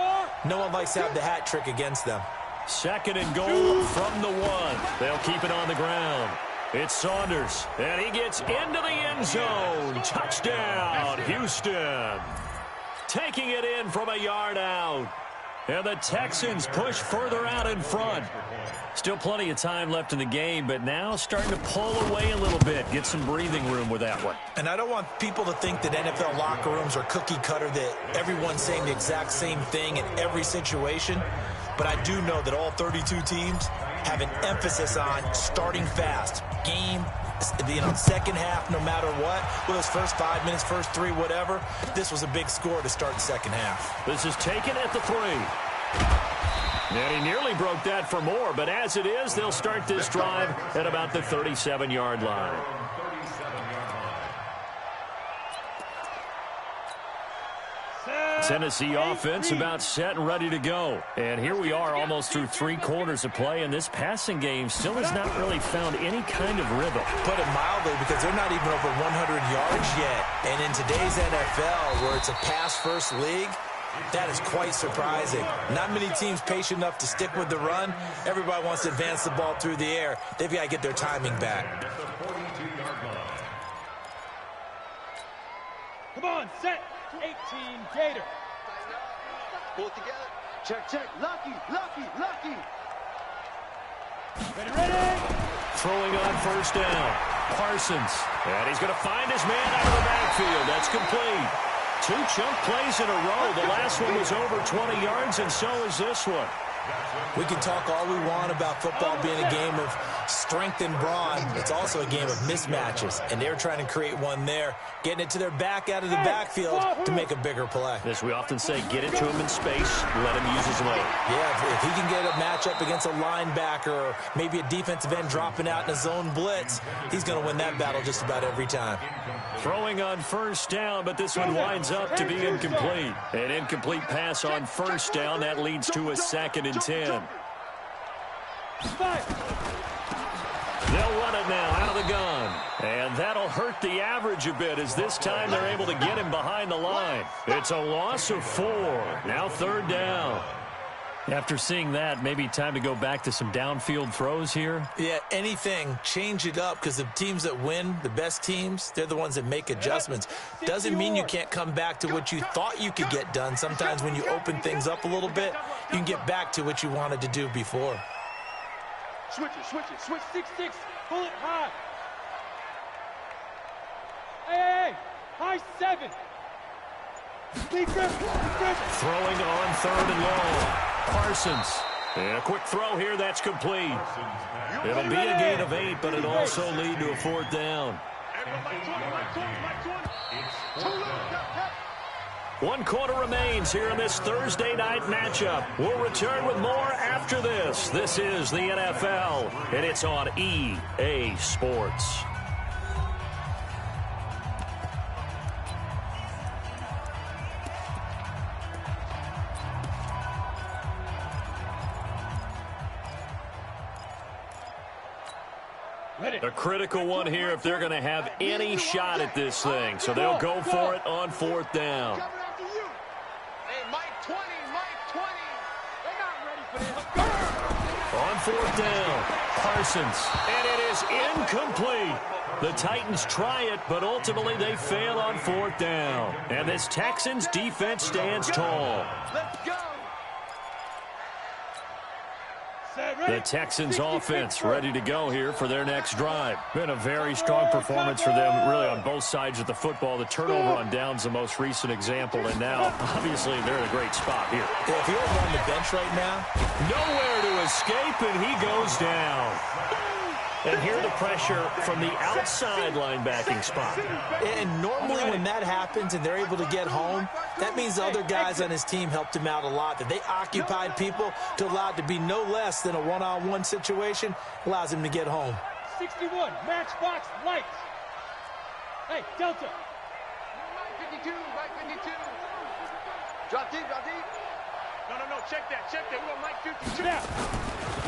No one likes to have the hat trick against them. 2nd and goal from the 1. They'll keep it on the ground. It's Saunders, and he gets into the end zone. Touchdown, Houston. Taking it in from a yard out. And the Texans push further out in front. Still plenty of time left in the game, but now starting to pull away a little bit. Get some breathing room with that one. And I don't want people to think that NFL locker rooms are cookie cutter, that everyone's saying the exact same thing in every situation. But I do know that all 32 teams have an emphasis on starting fast. Game, second half, no matter what. With those first 5 minutes, first 3, whatever. This was a big score to start the second half. This is taken at the 3. And he nearly broke that for more, but as it is, they'll start this drive at about the 37-yard line. Tennessee offense about set and ready to go. And here we are almost through 3 quarters of play, and this passing game still has not really found any kind of rhythm. Put it mildly, because they're not even over 100 yards yet. And in today's NFL, where it's a pass-first league, That is quite surprising. Not many teams patient enough to stick with the run. Everybody wants to advance the ball through the air. They've got to get their timing back. Come on, set. 18 Gator. Pull it together. Check, check. Lucky, lucky, lucky. Ready, ready. Throwing on first down. Parsons. And he's going to find his man out of the backfield. That's complete. 2 chunk plays in a row. The last one was over 20 yards, and so is this one. We can talk all we want about football being a game of strength and brawn. It's also a game of mismatches, and they're trying to create one there, getting it to their back out of the backfield to make a bigger play. As we often say, get it to him in space, let him use his leg. Yeah, if he can get a matchup against a linebacker or maybe a defensive end dropping out in a zone blitz, he's going to win that battle just about every time. Throwing on first down, but this one winds up to be incomplete. An incomplete pass on first down. That leads to a 2nd and 10. They'll run it now out of the gun. And that'll hurt the average a bit as this time they're able to get him behind the line. It's a loss of 4. Now 3rd down. After seeing that, maybe time to go back to some downfield throws here. Yeah, anything, change it up, because the teams that win, the best teams, they're the ones that make adjustments. Doesn't mean you can't come back to what you thought you could get done. Sometimes when you open things up a little bit, you can get back to what you wanted to do before. Switch it, switch it. Switch 6-6. Pull it high. Hey, high 7. Throwing on 3rd and long. Parsons. And a quick throw here. That's complete. It'll be a gain of 8, but it'll also lead to a 4th down. 1 quarter remains here in this Thursday night matchup. We'll return with more after this. This is the NFL, and it's on EA Sports. A critical one here if they're going to have any shot at this thing. So they'll go for it on 4th down. Hey, Mike 20, Mike 20. They're not ready for this. On 4th down, Parsons. And it is incomplete. The Titans try it, but ultimately they fail on 4th down. And this Texans defense stands tall. Let's go. The Texans offense ready to go here for their next drive. Been a very strong performance for them, really, on both sides of the football. The turnover on downs the most recent example, and now, obviously, they're in a great spot here. Yeah, if he was on the bench right now, nowhere to escape, and he goes down. And here the pressure from the outside linebacking spot. And normally when that happens and they're able to get home, that means the other guys on his team helped him out a lot. That they occupied people to allow it to be no less than a one-on-one situation, allows him to get home. 61, matchbox lights. Hey, Delta. Right 52, right 52. Drop deep, drop deep. No, check that. We want Mike 52. Now.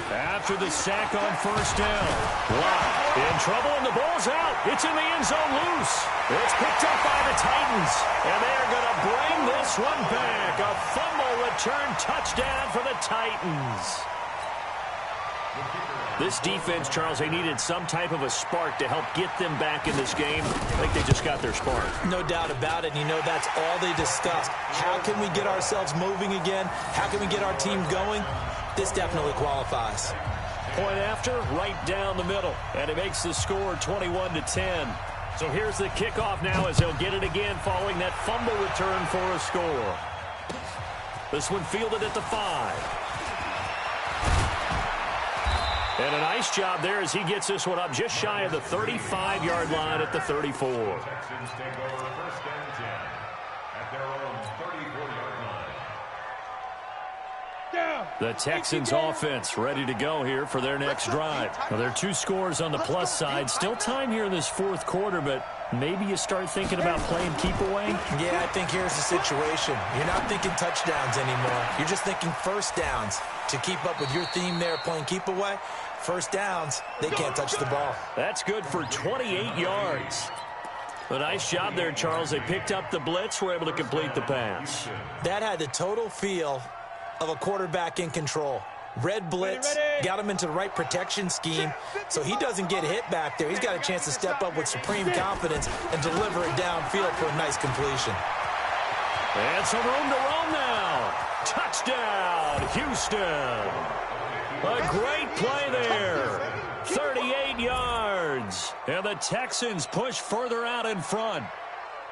After the sack on first down. Wow. In trouble, and the ball's out. It's in the end zone loose. It's picked up by the Titans. And they're going to bring this one back. A fumble return touchdown for the Titans. This defense, Charles, they needed some type of a spark to help get them back in this game. I think they just got their spark. No doubt about it. You know, that's all they discussed. How can we get ourselves moving again? How can we get our team going? This definitely qualifies. Point after, right down the middle. And it makes the score 21-10. So here's the kickoff now as they'll get it again following that fumble return for a score. This one fielded at the 5. And a nice job there as he gets this one up just shy of the 35-yard line at the 34. Texans take over 1st and 10 at their own 34-yard line. The Texans offense ready to go here for their next drive. Now, there are 2 scores on the plus side. Still time here in this 4th quarter, but maybe you start thinking about playing keep away? Yeah, I think here's the situation. You're not thinking touchdowns anymore. You're just thinking first downs. To keep up with your theme there, playing keep away, first downs, they can't touch the ball. That's good for 28 yards. A nice job there, Charles. They picked up the blitz, were able to complete the pass. That had the total feel of a quarterback in control. Red blitz, got him into the right protection scheme, so he doesn't get hit back there. He's got a chance to step up with supreme confidence and deliver it downfield for a nice completion. And some room to roam now. Touchdown, Houston. A great play there. 38 yards. And the Texans push further out in front.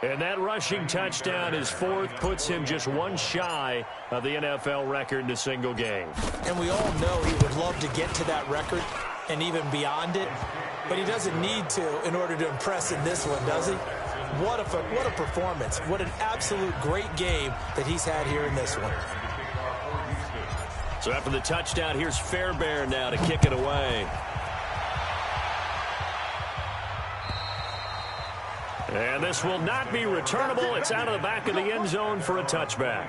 And that rushing touchdown, his fourth, puts him just one shy of the NFL record in a single game. And we all know he would love to get to that record and even beyond it, but he doesn't need to in order to impress in this one, does he? What a performance. What an absolute great game that he's had here in this one. So after the touchdown, here's Fairbairn now to kick it away. And this will not be returnable. It's out of the back of the end zone for a touchback.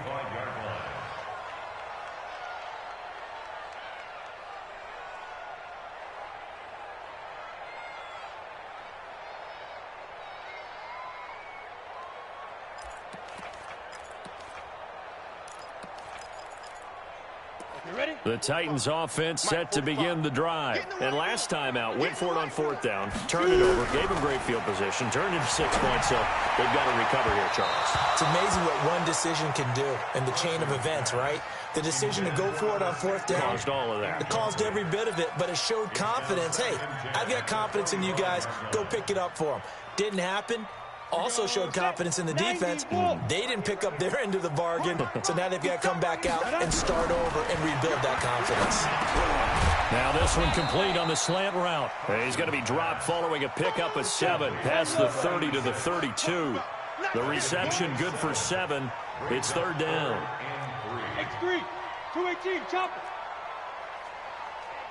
The Titans offense set to begin the drive. And last time out, went for it on fourth down, turned it over, gave them great field position, turned it to 6 points, so they've got to recover here, Charles. It's amazing what one decision can do in the chain of events, right? The decision to go for it on fourth down. Caused all of that. It caused every bit of it, but it showed confidence. Hey, I've got confidence in you guys. Go pick it up for them. Didn't happen. Also showed confidence in the defense. They didn't pick up their end of the bargain, so now they've got to come back out and start over and rebuild that confidence. Now this one complete on the slant route. He's going to be dropped following a pickup of 7 past the 30 to the 32. The reception good for 7. It's third down. X3, 218, chopper.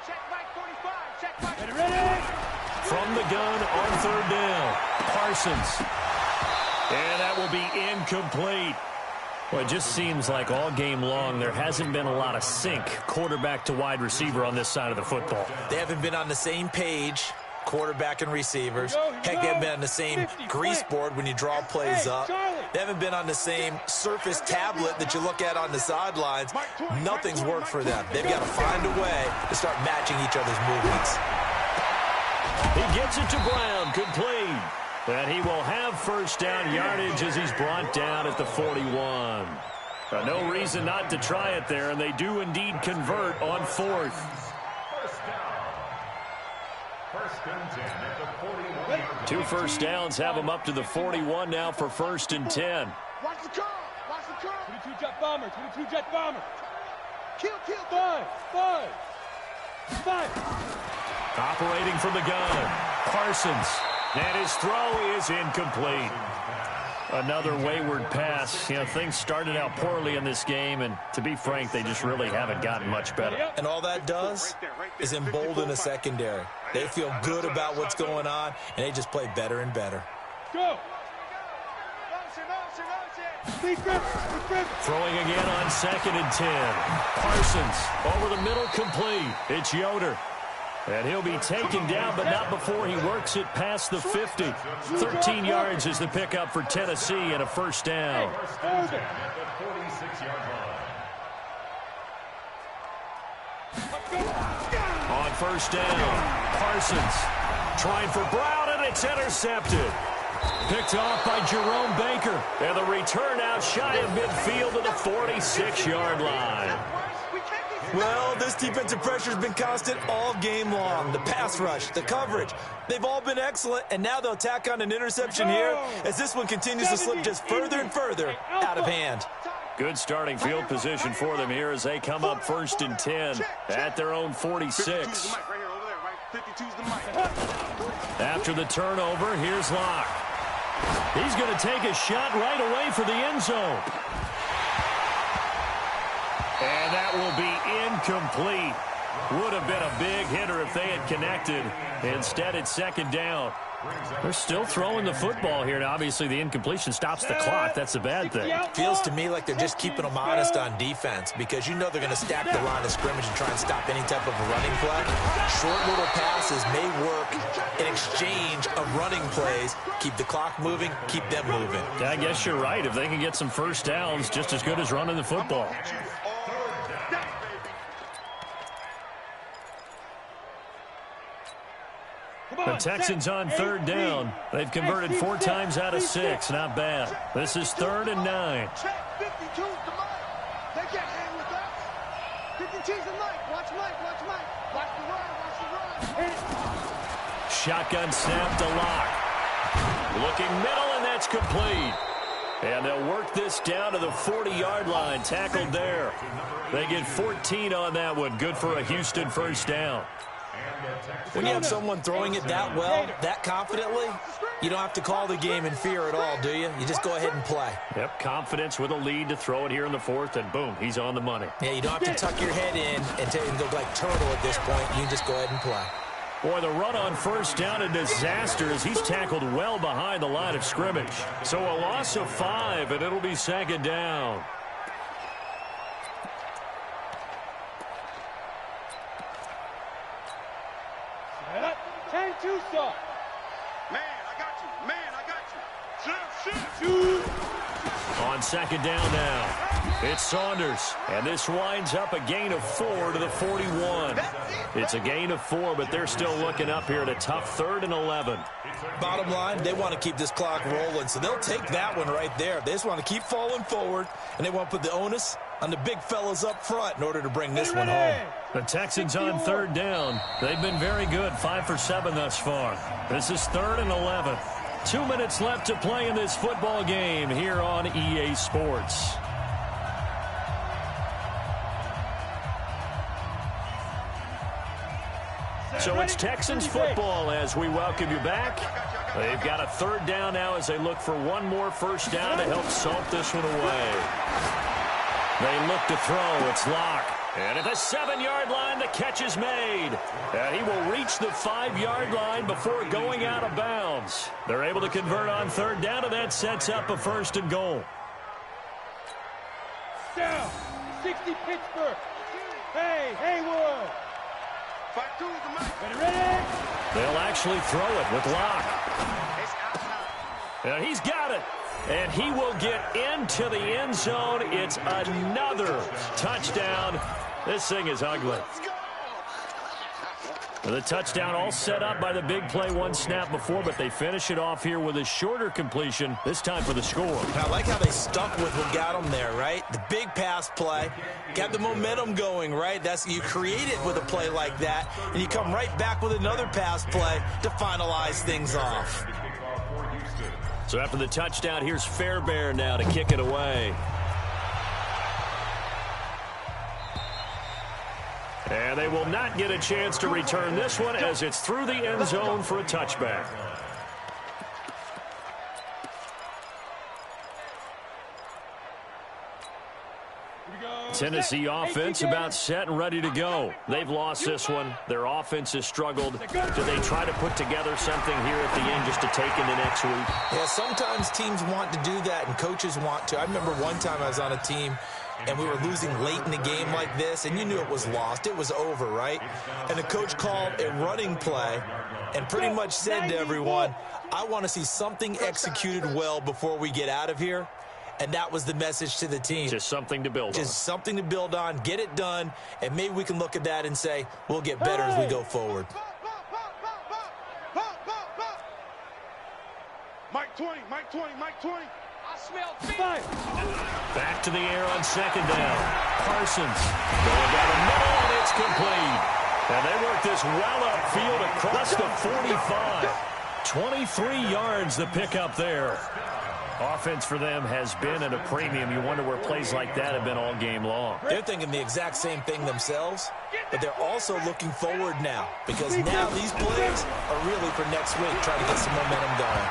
Check Mike 45, check Mike. Ready? From the gun on third down, Parsons. And that will be incomplete. Well, it just seems like all game long there hasn't been a lot of sync quarterback to wide receiver on this side of the football. They haven't been on the same page, quarterback and receivers. Heck, they haven't been on the same grease board when you draw plays up. They haven't been on the same surface tablet that you look at on the sidelines. Nothing's worked for them. They've got to find a way to start matching each other's movements. He gets it to Brown, complete. And he will have first down yardage as he's brought down at the 41. No reason not to try it there, and they do indeed convert on fourth. First down. First and 10 at the 41. 2 first downs have them up to the 41 now for first and 10. Watch the curl, watch the curl. 22 jet bomber, 22 jet bomber. Kill. 5. Operating from the gun, Parsons. And his throw is incomplete. Another wayward pass. You know, things started out poorly in this game, and to be frank, they just really haven't gotten much better. And all that does is embolden a secondary. They feel good about what's going on, and they just play better and better. Go. Throwing again on 2nd and 10. Parsons over the middle, complete. It's Yoder. And he'll be taken down, but not before he works it past the 50. 13 yards is the pickup for Tennessee and a first down. On first down, Parsons trying for Brown, and it's intercepted. Picked off by Jerome Baker. And the return out shy of midfield to the 46-yard line. Well, this defensive pressure has been constant all game long. The pass rush, the coverage, they've all been excellent, and now they'll tack on an interception here as this one continues to slip just further and further out of hand. Good starting field position for them here as they come up first and 10 at their own 46. After the turnover, here's Locke. He's going to take a shot right away for the end zone. And that will be incomplete. Would have been a big hitter if they had connected. Instead, it's second down. They're still throwing the football here. Now, obviously, the incompletion stops the clock. That's a bad thing. Feels to me like they're just keeping them honest on defense because you know they're going to stack the line of scrimmage and try and stop any type of a running play. Short little passes may work in exchange of running plays. Keep the clock moving, keep them moving. Yeah, I guess you're right. If they can get some first downs, just as good as running the football. The Texans on third down. They've converted 4 times out of 6. Not bad. This is 3rd and 9. Check 52's the Mike. They can't hang with us. 52's the Mike. Watch Mike. Watch Mike. Watch the run. Watch the run. Shotgun snap to Lock. Looking middle, and that's complete. And they'll work this down to the 40-yard line. Tackled there. They get 14 on that one. Good for a Houston first down. When you have someone throwing it that well, that confidently, you don't have to call the game in fear at all, do you? You just go ahead and play. Yep, confidence with a lead to throw it here in the 4th, and boom, he's on the money. Yeah, you don't have to tuck your head in and go like turtle at this point. You just go ahead and play. Boy, the run on first down, a disaster as he's tackled well behind the line of scrimmage. So a loss of 5, and it'll be 2nd down. Tucson. Man, I got you. Man, I got you. On 2nd down now, it's Saunders. And this winds up a gain of 4 to the 41. It's a gain of 4, but they're still looking up here at a tough 3rd and 11. Bottom line, they want to keep this clock rolling, so they'll take that one right there. They just want to keep falling forward, and they want to put the onus on the big fellas up front in order to bring this one home. The Texans on 3rd down. They've been very good, 5 for 7 thus far. This is 3rd and 11. 2 minutes left to play in this football game here on EA Sports. So it's Texans football as we welcome you back. They've got a 3rd down now as they look for one more first down to help salt this one away. They look to throw. It's Lock. And at the 7-yard line, the catch is made. And he will reach the 5-yard line before going out of bounds. They're able to convert on 3rd down, and that sets up a 1st and goal. Down. 60 Pittsburgh. Hey, Haywood. Ready? They'll actually throw it with Lock. And he's got it. And he will get into the end zone. It's another touchdown. This thing is ugly. The touchdown all set up by the big play 1 snap before, but they finish it off here with a shorter completion, this time for the score. I like how they stuck with what got them there, right? The big pass play, got the momentum going, right? You create it with a play like that, and you come right back with another pass play to finalize things off. So after the touchdown, here's Fairbairn now to kick it away. And they will not get a chance to return this one as it's through the end zone for a touchback. Tennessee offense about set and ready to go. They've lost this one. Their offense has struggled. Do they try to put together something here at the end just to take into next week? Yeah, sometimes teams want to do that and coaches want to. I remember one time I was on a team and we were losing late in the game like this, and you knew it was lost. It was over, right? And the coach called a running play and pretty much said to everyone, I want to see something executed well before we get out of here. And that was the message to the team. Just something to build on. Just something to build on, get it done, and maybe we can look at that and say, we'll get better as we go forward. Mike 20, Mike 20, Mike 20. I smell feet. Back to the air on 2nd down. Parsons going down the middle, and it's complete. And they work this well upfield across the 45. 23 yards the pickup there. Offense for them has been at a premium. You wonder where plays like that have been all game long. They're thinking the exact same thing themselves, but they're also looking forward now because now these plays are really for next week, trying to get some momentum going.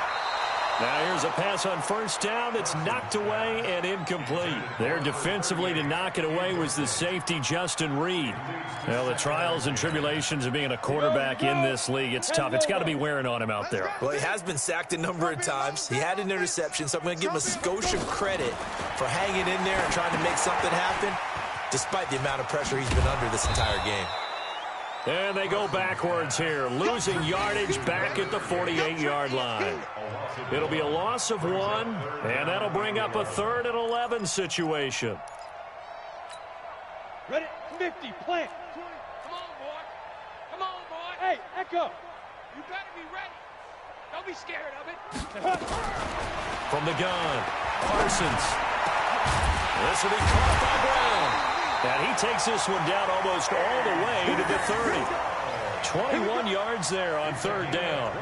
Now here's a pass on first down that's knocked away and incomplete. There defensively to knock it away was the safety, Justin Reed. Well, the trials and tribulations of being a quarterback in this league, it's tough. It's got to be wearing on him out there. Well, he has been sacked a number of times. He had an interception, so I'm going to give him a skosh of credit for hanging in there and trying to make something happen, despite the amount of pressure he's been under this entire game. And they go backwards here, losing yardage back at the 48-yard line. It'll be a loss of 1, and that'll bring up a 3rd and 11 situation. Ready? 50, plant. Come on, boy. Come on, boy. Hey, Echo. You better be ready. Don't be scared of it. From the gun, Parsons. This will be caught by Brown. And he takes this one down almost all the way to the 30. 21 yards there on 3rd down.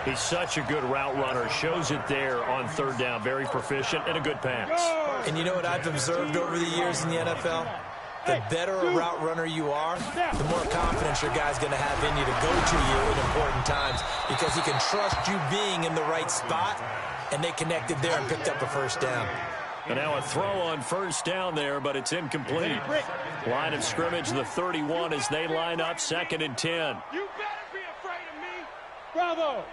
He's such a good route runner. Shows it there on 3rd down. Very proficient and a good pass. And you know what I've observed over the years in the NFL? The better a route runner you are, the more confidence your guy's going to have in you to go to you at important times because he can trust you being in the right spot, and they connected there and picked up a 1st down. And now a throw on 1st down there, but it's incomplete. Line of scrimmage, the 31 as they line up, 2nd and 10. You better be afraid of me. Bravo.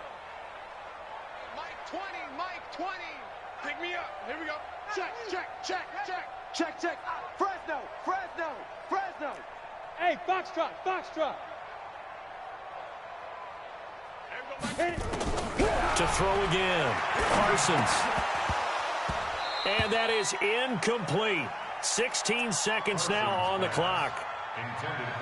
Mike 20, Mike 20. Pick me up. Here we go. Check, check, check, check. Check, check. Fresno, Fresno, Fresno. Hey, Foxtrot, Foxtrot. Hit it. To throw again, Parsons. And that is incomplete. 16 seconds now on the clock.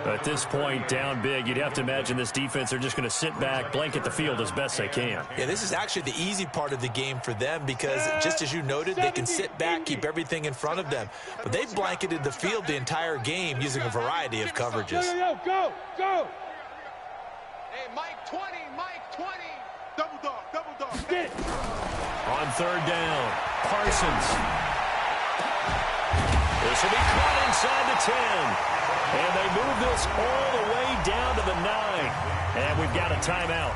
At this point, down big, you'd have to imagine this defense, they're just going to sit back, blanket the field as best they can. Yeah, this is actually the easy part of the game for them because, just as you noted, they can sit back, keep everything in front of them. But they've blanketed the field the entire game using a variety of coverages. Yo, go, go. Hey, Mike 20, Mike 20. Double dog. Get it. On 3rd down, Parsons. This will be caught inside the 10. And they move this all the way down to the 9. And we've got a timeout.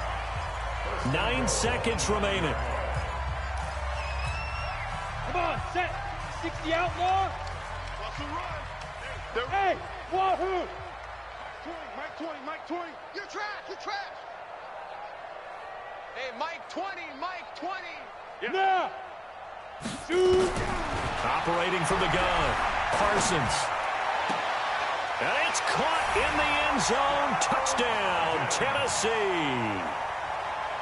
9 seconds remaining. Come on, set. 60 outlaw. Watch the run. Hey, wahoo. 20, Mike 20, Mike 20. You're trash, you're trash. Hey, Mike 20, Mike 20. Now. Shoot. Operating from the gun, Parsons. And it's caught in the end zone. Touchdown, Tennessee.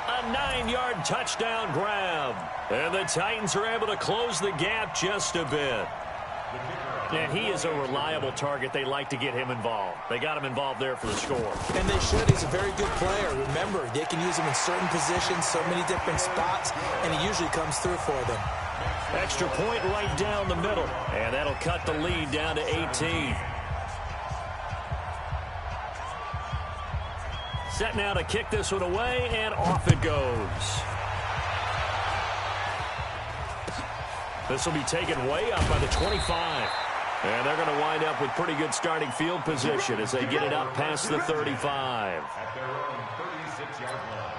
A 9-yard touchdown grab. And the Titans are able to close the gap just a bit. And he is a reliable target. They like to get him involved. They got him involved there for the score. And they should. He's a very good player. Remember, they can use him in certain positions, so many different spots, and he usually comes through for them. Extra point right down the middle. And that'll cut the lead down to 18. Set now to kick this one away, and off it goes. This will be taken way up by the 25. And they're going to wind up with pretty good starting field position as they get it up past the 35. At their own 36-yard line.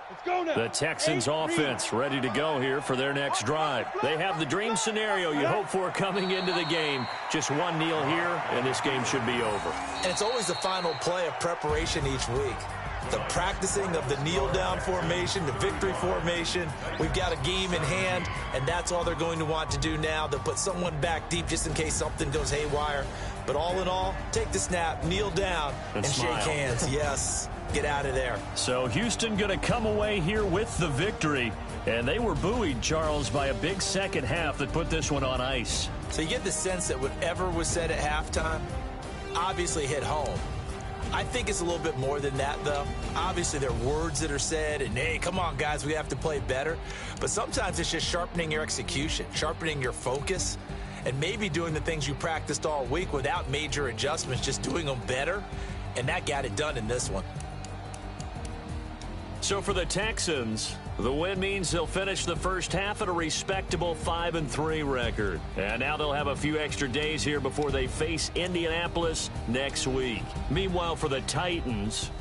Let's go now. The Texans offense ready to go here for their next drive. They have the dream scenario you hope for coming into the game. Just one kneel here, and this game should be over. And it's always the final play of preparation each week. The practicing of the kneel-down formation, the victory formation. We've got a game in hand, and that's all they're going to want to do now. They'll put someone back deep just in case something goes haywire. But all in all, take the snap, kneel down, and shake hands. Yes, get out of there. So Houston going to come away here with the victory. And they were buoyed, Charles, by a big second half that put this one on ice. So you get the sense that whatever was said at halftime obviously hit home. I think it's a little bit more than that, though. Obviously, there are words that are said, and, hey, come on, guys, we have to play better. But sometimes it's just sharpening your execution, sharpening your focus, and maybe doing the things you practiced all week without major adjustments, just doing them better. And that got it done in this one. So for the Texans, the win means they'll finish the first half at a respectable 5-3 record. And now they'll have a few extra days here before they face Indianapolis next week. Meanwhile, for the Titans,